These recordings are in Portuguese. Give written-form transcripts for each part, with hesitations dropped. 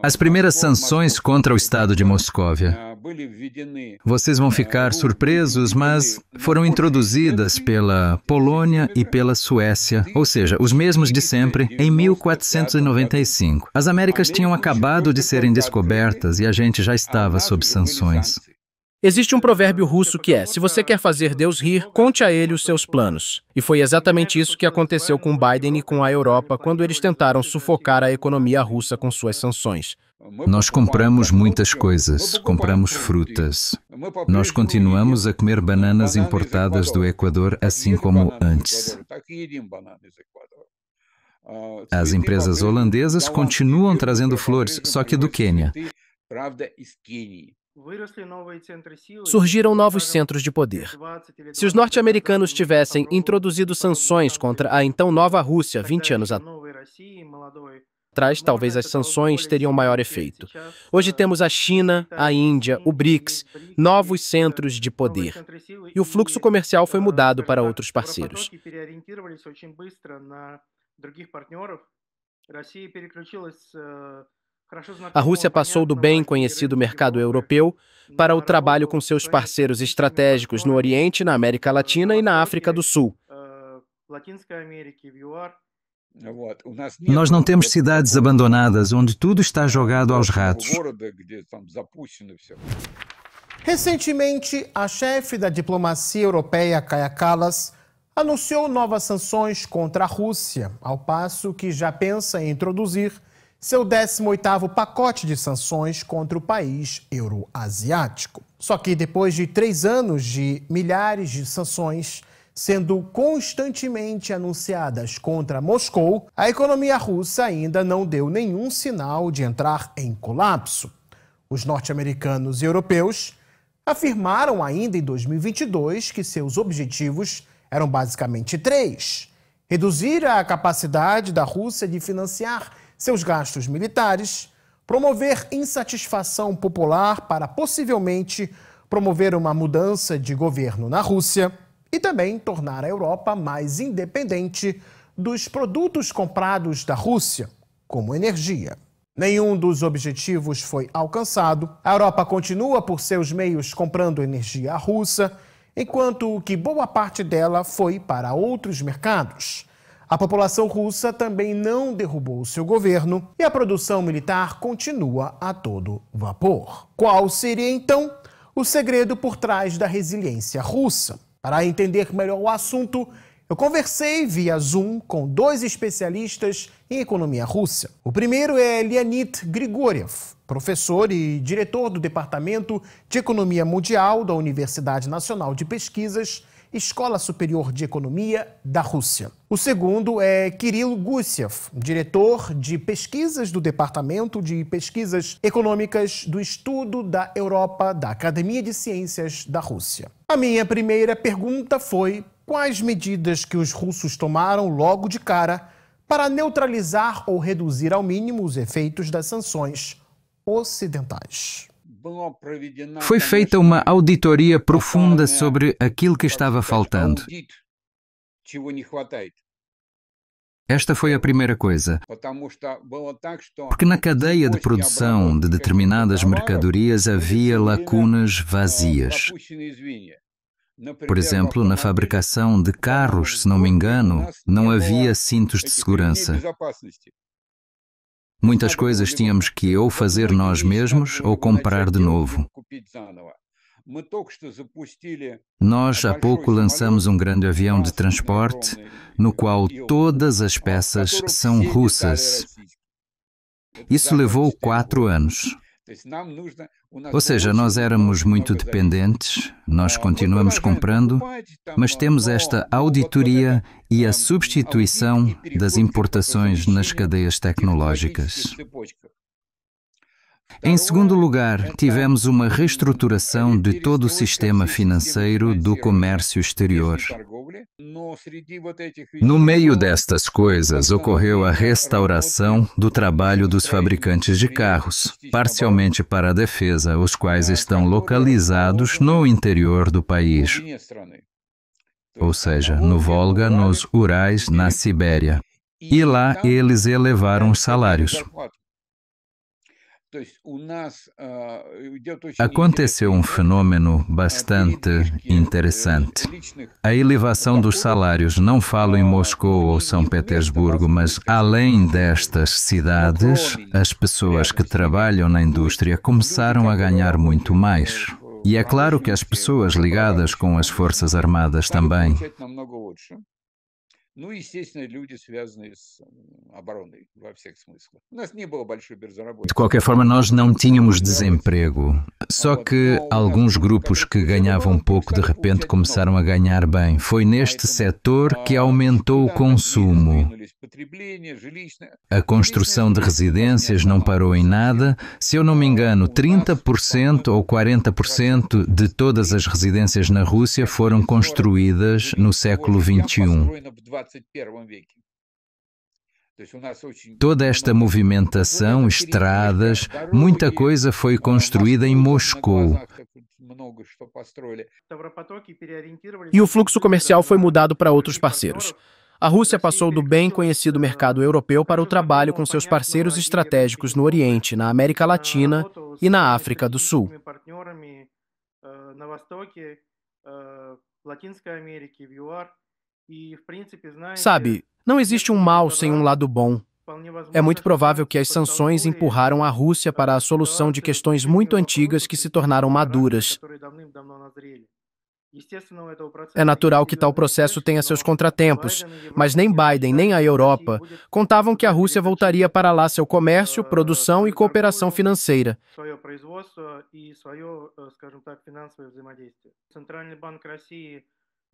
As primeiras sanções contra o estado de Moscóvia. Vocês vão ficar surpresos, mas foram introduzidas pela Polônia e pela Suécia, ou seja, os mesmos de sempre, em 1495. As Américas tinham acabado de serem descobertas e a gente já estava sob sanções. Existe um provérbio russo que é: se você quer fazer Deus rir, conte a ele os seus planos. E foi exatamente isso que aconteceu com Biden e com a Europa quando eles tentaram sufocar a economia russa com suas sanções. Nós compramos muitas coisas, compramos frutas. Nós continuamos a comer bananas importadas do Equador, assim como antes. As empresas holandesas continuam trazendo flores, só que do Quênia. Surgiram novos centros de poder. Se os norte-americanos tivessem introduzido sanções contra a então nova Rússia 20 anos atrás, talvez as sanções teriam maior efeito. Hoje temos a China, a Índia, o BRICS, novos centros de poder. E o fluxo comercial foi mudado para outros parceiros. A Rússia passou do bem conhecido mercado europeu para o trabalho com seus parceiros estratégicos no Oriente, na América Latina e na África do Sul. Nós não temos cidades abandonadas onde tudo está jogado aos ratos. Recentemente, a chefe da diplomacia europeia, Kaja Kallas, anunciou novas sanções contra a Rússia, ao passo que já pensa em introduzir seu 18º pacote de sanções contra o país euroasiático. Só que depois de 3 anos de milhares de sanções sendo constantemente anunciadas contra Moscou, a economia russa ainda não deu nenhum sinal de entrar em colapso. Os norte-americanos e europeus afirmaram ainda em 2022 que seus objetivos eram basicamente 3: reduzir a capacidade da Rússia de financiar seus gastos militares, promover insatisfação popular para possivelmente promover uma mudança de governo na Rússia e também tornar a Europa mais independente dos produtos comprados da Rússia, como energia. Nenhum dos objetivos foi alcançado. A Europa continua por seus meios comprando energia russa, enquanto que boa parte dela foi para outros mercados. A população russa também não derrubou seu governo e a produção militar continua a todo vapor. Qual seria, então, o segredo por trás da resiliência russa? Para entender melhor o assunto, eu conversei via Zoom com 2 especialistas em economia russa. O primeiro é Leonid Grigoriev, professor e diretor do Departamento de Economia Mundial da Universidade Nacional de Pesquisas, Escola Superior de Economia da Rússia. O segundo é Kirill Gusiev, diretor de pesquisas do Departamento de Pesquisas Econômicas do Estudo da Europa da Academia de Ciências da Rússia. A minha primeira pergunta foi: quais medidas que os russos tomaram logo de cara para neutralizar ou reduzir ao mínimo os efeitos das sanções ocidentais? Foi feita uma auditoria profunda sobre aquilo que estava faltando. Esta foi a primeira coisa. Porque na cadeia de produção de determinadas mercadorias havia lacunas vazias. Por exemplo, na fabricação de carros, se não me engano, não havia cintos de segurança. Muitas coisas tínhamos que ou fazer nós mesmos ou comprar de novo. Nós há pouco lançamos um grande avião de transporte no qual todas as peças são russas. Isso levou 4 anos. Ou seja, nós éramos muito dependentes, nós continuamos comprando, mas temos esta auditoria e a substituição das importações nas cadeias tecnológicas. Em segundo lugar, tivemos uma reestruturação de todo o sistema financeiro do comércio exterior. No meio destas coisas, ocorreu a restauração do trabalho dos fabricantes de carros, parcialmente para a defesa, os quais estão localizados no interior do país, ou seja, no Volga, nos Urais, na Sibéria. E lá eles elevaram os salários. Aconteceu um fenômeno bastante interessante. A elevação dos salários, não falo em Moscou ou São Petersburgo, mas além destas cidades, as pessoas que trabalham na indústria começaram a ganhar muito mais. E é claro que as pessoas ligadas com as Forças Armadas também. De qualquer forma, nós não tínhamos desemprego. Só que alguns grupos que ganhavam pouco, de repente, começaram a ganhar bem. Foi neste setor que aumentou o consumo. A construção de residências não parou em nada. Se eu não me engano, 30% ou 40% de todas as residências na Rússia foram construídas no século XXI. Toda esta movimentação, estradas, muita coisa foi construída em Moscou. E o fluxo comercial foi mudado para outros parceiros. A Rússia passou do bem conhecido mercado europeu para o trabalho com seus parceiros estratégicos no Oriente, na América Latina e na África do Sul. Sabe, não existe um mal sem um lado bom. É muito provável que as sanções empurraram a Rússia para a solução de questões muito antigas que se tornaram maduras. É natural que tal processo tenha seus contratempos, mas nem Biden nem a Europa contavam que a Rússia voltaria para lá seu comércio, produção e cooperação financeira.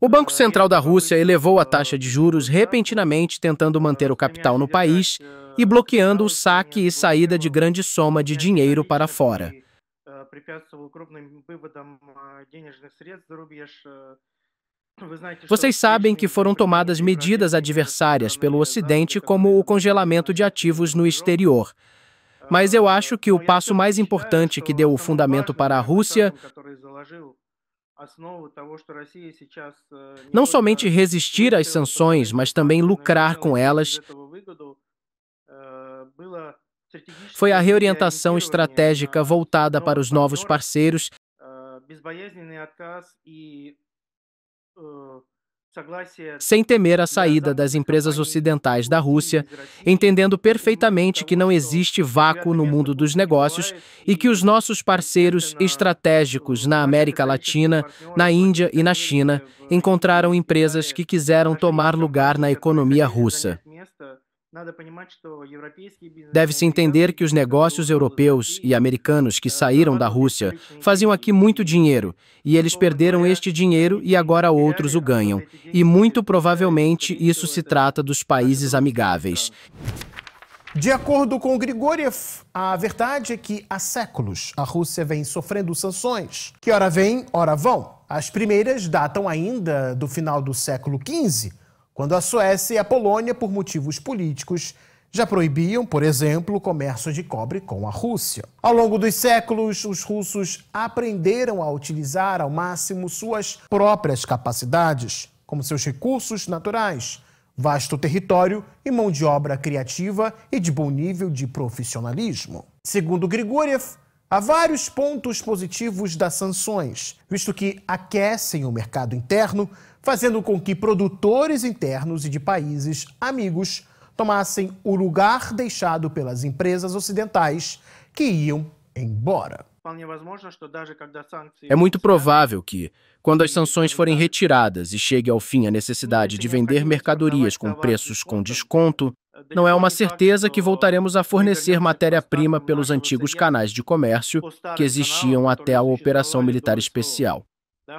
O Banco Central da Rússia elevou a taxa de juros repentinamente, tentando manter o capital no país e bloqueando o saque e saída de grande soma de dinheiro para fora. Vocês sabem que foram tomadas medidas adversárias pelo Ocidente, como o congelamento de ativos no exterior. Mas eu acho que o passo mais importante que deu o fundamento para a Rússia não somente resistir às sanções, mas também lucrar com elas, foi a reorientação estratégica voltada para os novos parceiros, sem temer a saída das empresas ocidentais da Rússia, entendendo perfeitamente que não existe vácuo no mundo dos negócios e que os nossos parceiros estratégicos na América Latina, na Índia e na China encontraram empresas que quiseram tomar lugar na economia russa. Deve-se entender que os negócios europeus e americanos que saíram da Rússia faziam aqui muito dinheiro, e eles perderam este dinheiro e agora outros o ganham. E muito provavelmente isso se trata dos países amigáveis. De acordo com Grigoriev, a verdade é que há séculos a Rússia vem sofrendo sanções, que ora vêm, ora vão. As primeiras datam ainda do final do século XV, quando a Suécia e a Polônia, por motivos políticos, já proibiam, por exemplo, o comércio de cobre com a Rússia. Ao longo dos séculos, os russos aprenderam a utilizar ao máximo suas próprias capacidades, como seus recursos naturais, vasto território e mão de obra criativa e de bom nível de profissionalismo. Segundo Grigoriev, há vários pontos positivos das sanções, visto que aquecem o mercado interno, fazendo com que produtores internos e de países amigos tomassem o lugar deixado pelas empresas ocidentais que iam embora. É muito provável que, quando as sanções forem retiradas e chegue ao fim a necessidade de vender mercadorias com preços com desconto, não é uma certeza que voltaremos a fornecer matéria-prima pelos antigos canais de comércio que existiam até a operação militar especial.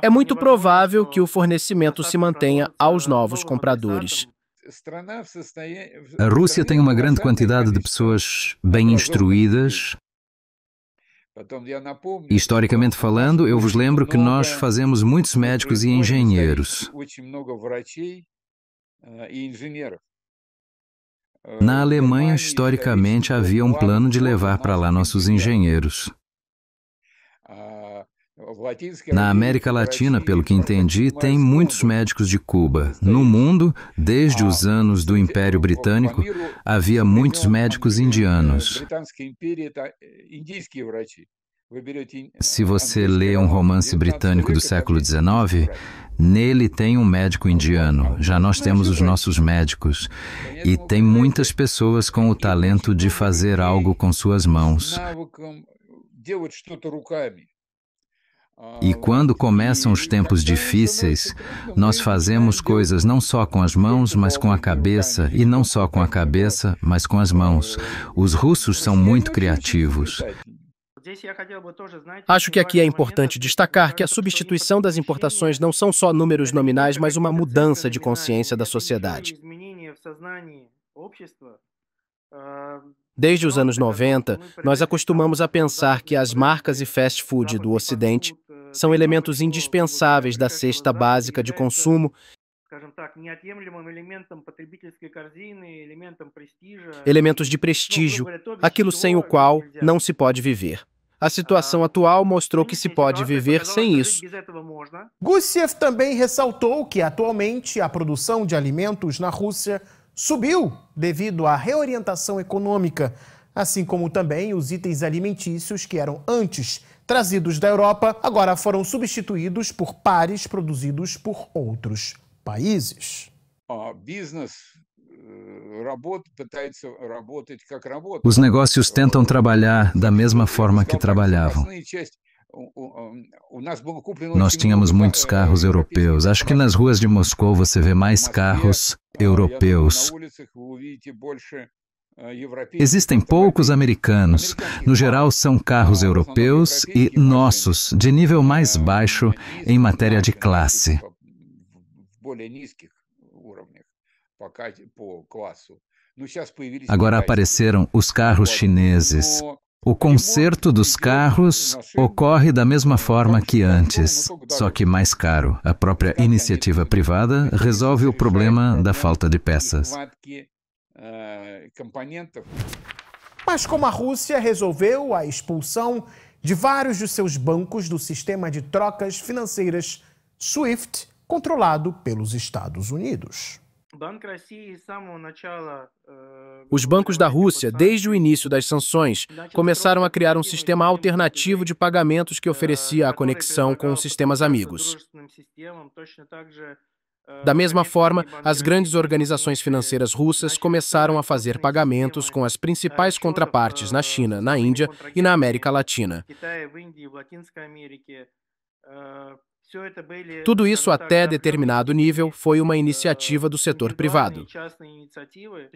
É muito provável que o fornecimento se mantenha aos novos compradores. A Rússia tem uma grande quantidade de pessoas bem instruídas. Historicamente falando, eu vos lembro que nós fazemos muitos médicos e engenheiros. Na Alemanha, historicamente, havia um plano de levar para lá nossos engenheiros. Na América Latina, pelo que entendi, tem muitos médicos de Cuba. No mundo, desde os anos do Império Britânico, havia muitos médicos indianos. Se você lê um romance britânico do século XIX, nele tem um médico indiano. Já nós temos os nossos médicos. E tem muitas pessoas com o talento de fazer algo com suas mãos. E quando começam os tempos difíceis, nós fazemos coisas não só com as mãos, mas com a cabeça, e não só com a cabeça, mas com as mãos. Os russos são muito criativos. Acho que aqui é importante destacar que a substituição das importações não são só números nominais, mas uma mudança de consciência da sociedade. Desde os anos 90, nós acostumamos a pensar que as marcas e fast food do Ocidente são elementos indispensáveis da cesta básica de consumo, elementos de prestígio, aquilo sem o qual não se pode viver. A situação atual mostrou que se pode viver sem isso. Gusev também ressaltou que atualmente a produção de alimentos na Rússia subiu devido à reorientação econômica, assim como também os itens alimentícios que eram antes trazidos da Europa, agora foram substituídos por pares produzidos por outros países. Os negócios tentam trabalhar da mesma forma que trabalhavam. Nós tínhamos muitos carros europeus. Acho que nas ruas de Moscou você vê mais carros europeus. Existem poucos americanos. No geral, são carros europeus e nossos, de nível mais baixo em matéria de classe. Agora apareceram os carros chineses. O conserto dos carros ocorre da mesma forma que antes, só que mais caro. A própria iniciativa privada resolve o problema da falta de peças. Mas como a Rússia resolveu a expulsão de vários de seus bancos do sistema de trocas financeiras SWIFT, controlado pelos Estados Unidos. Os bancos da Rússia, desde o início das sanções, começaram a criar um sistema alternativo de pagamentos que oferecia a conexão com os sistemas amigos. Da mesma forma, as grandes organizações financeiras russas começaram a fazer pagamentos com as principais contrapartes na China, na Índia e na América Latina. Tudo isso, até determinado nível, foi uma iniciativa do setor privado.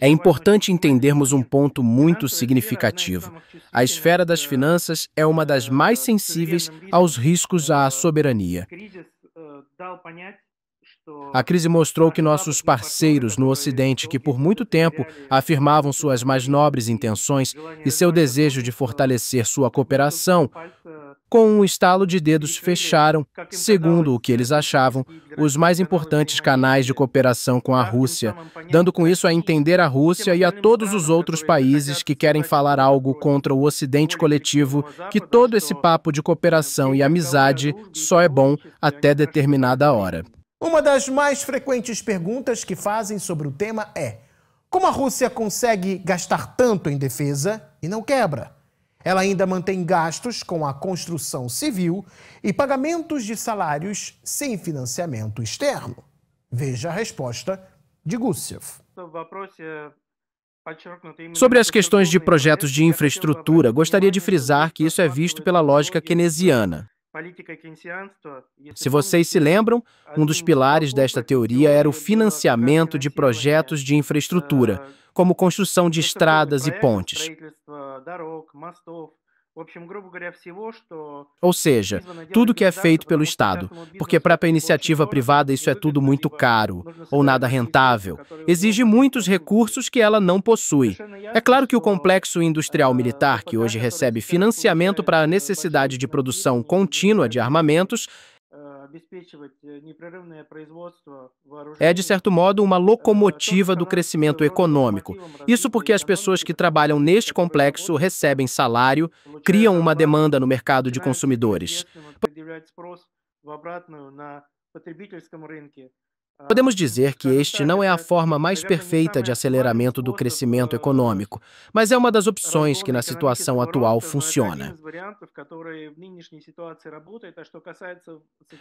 É importante entendermos um ponto muito significativo. A esfera das finanças é uma das mais sensíveis aos riscos à soberania. A crise mostrou que nossos parceiros no Ocidente, que por muito tempo afirmavam suas mais nobres intenções e seu desejo de fortalecer sua cooperação, com um estalo de dedos fecharam, segundo o que eles achavam, os mais importantes canais de cooperação com a Rússia, dando com isso a entender a Rússia e a todos os outros países que querem falar algo contra o Ocidente coletivo que todo esse papo de cooperação e amizade só é bom até determinada hora. Uma das mais frequentes perguntas que fazem sobre o tema é: como a Rússia consegue gastar tanto em defesa e não quebra? Ela ainda mantém gastos com a construção civil e pagamentos de salários sem financiamento externo. Veja a resposta de Gusev. Sobre as questões de projetos de infraestrutura, gostaria de frisar que isso é visto pela lógica keynesiana. Se vocês se lembram, um dos pilares desta teoria era o financiamento de projetos de infraestrutura, como construção de estradas e pontes. Ou seja, tudo que é feito pelo Estado, porque para a iniciativa privada isso é tudo muito caro, ou nada rentável, exige muitos recursos que ela não possui. É claro que o complexo industrial militar, que hoje recebe financiamento para a necessidade de produção contínua de armamentos, É, de certo modo, uma locomotiva do crescimento econômico. Isso porque as pessoas que trabalham neste complexo recebem salário, criam uma demanda no mercado de consumidores. Podemos dizer que este não é a forma mais perfeita de aceleramento do crescimento econômico, mas é uma das opções que na situação atual funciona.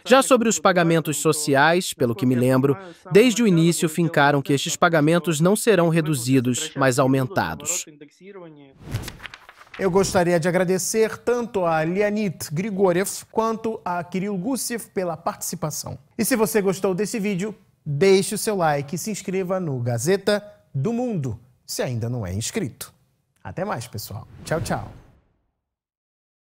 Já sobre os pagamentos sociais, pelo que me lembro, desde o início fincaram que estes pagamentos não serão reduzidos, mas aumentados. Eu gostaria de agradecer tanto a Leonid Grigoriev quanto a Kirill Gusiev pela participação. E se você gostou desse vídeo, deixe o seu like e se inscreva no Gazeta do Mundo, se ainda não é inscrito. Até mais, pessoal. Tchau, tchau.